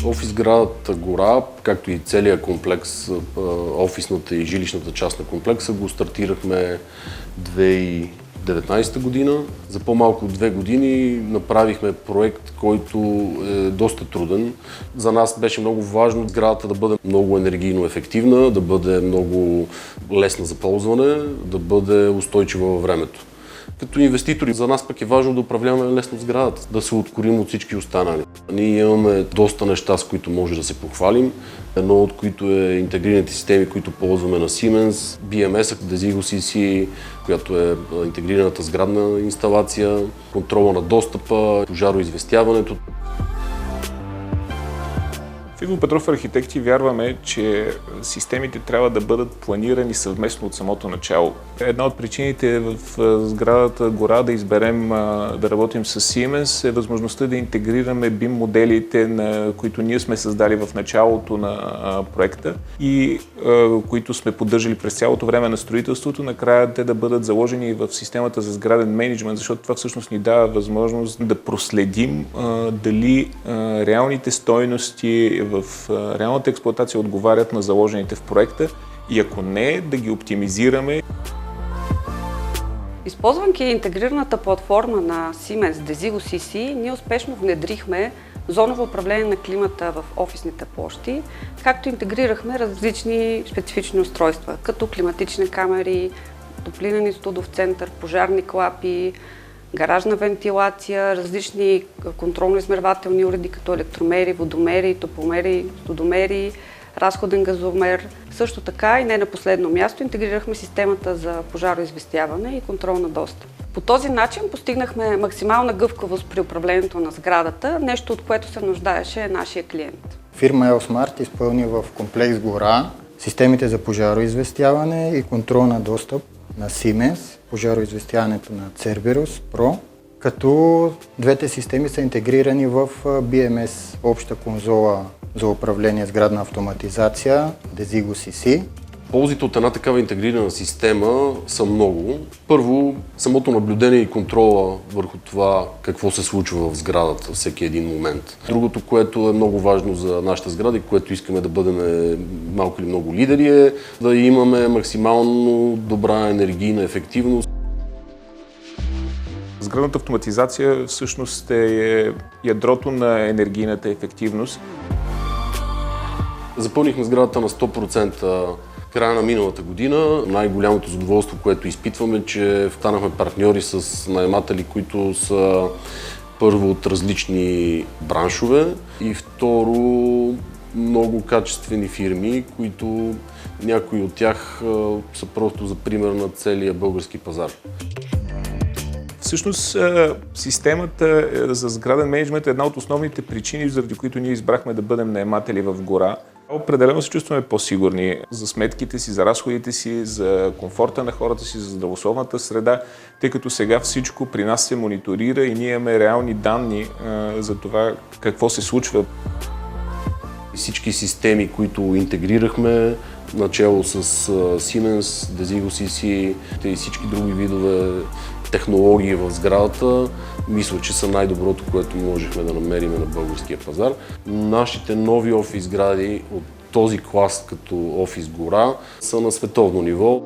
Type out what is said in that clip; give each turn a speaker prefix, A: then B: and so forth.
A: Офис сградата Гора, както и целият комплекс, офисната и жилищната част на комплекса, го стартирахме 2019 година. За по-малко от 2 години направихме проект, който е доста труден. За нас беше много важно сградата да бъде много енергийно ефективна, да бъде много лесна за ползване, да бъде устойчива във времето. Като инвеститори за нас пък е важно да управляваме лесно сградата, да се откорим от всички останали. Ние имаме доста неща, с които може да се похвалим. Едно от които е интегрираните системи, които ползваме на Siemens, BMS, Desigo CC, която е интегрираната сградна инсталация, контрола на достъпа, пожароизвестяването.
B: В Иво Петров архитекти вярваме, че системите трябва да бъдат планирани съвместно от самото начало. Една от причините в сградата Гора да изберем да работим с Siemens е възможността да интегрираме BIM моделите, които ние сме създали в началото на проекта и които сме поддържали през цялото време на строителството, накрая те да бъдат заложени в системата за сграден мениджмънт, защото това всъщност ни дава възможност да проследим дали реалните стойности в реалната експлоатация отговарят на заложените в проекта и ако не, да ги оптимизираме.
C: Използвайки интегрираната платформа на Siemens Desigo CC, ние успешно внедрихме зоново управление на климата в офисните площи, както интегрирахме различни специфични устройства, като климатични камери, топлинен и студов център, пожарни клапи, гаражна вентилация, различни контролно-измервателни уреди, като електромери, водомери, топломери, студомери, разходен газомер. Също така и не на последно място интегрирахме системата за пожароизвестяване и контрол на достъп. По този начин постигнахме максимална гъвкавост при управлението на сградата, нещо от което се нуждаеше нашия клиент.
D: Фирма Елсмарт изпълни в комплекс Гора системите за пожароизвестяване и контрол на достъп на Siemens, пожароизвестяването на Cerberus Pro, като двете системи са интегрирани в BMS, обща конзола за управление сградна автоматизация, Desigo CC.
A: Ползите от една такава интегрирана система са много. Първо, самото наблюдение и контрола върху това какво се случва в сградата всеки един момент. Другото, което е много важно за нашата сграда и което искаме да бъдем малко или много лидери, е да имаме максимално добра енергийна ефективност.
B: Сградната автоматизация всъщност е ядрото на енергийната ефективност.
A: Запълнихме сградата на 100%. Края на миналата година най-голямото задоволство, което изпитваме, че станахме партньори с наематели, които са първо от различни браншове и второ много качествени фирми, които някои от тях са просто за пример на целия български пазар.
B: Всъщност системата за сграден мениджмънт е една от основните причини, заради които ние избрахме да бъдем наематели в Гора. Определено се чувстваме по-сигурни за сметките си, за разходите си, за комфорта на хората си, за здравословната среда, тъй като сега всичко при нас се мониторира и ние имаме реални данни за това какво се случва.
A: Всички системи, които интегрирахме, начало с Siemens, Desigo CC и всички други видове технологии в сградата, мисля, че са най-доброто, което можехме да намерим на българския пазар. Нашите нови офис сгради от този клас като офис Гора са на световно ниво.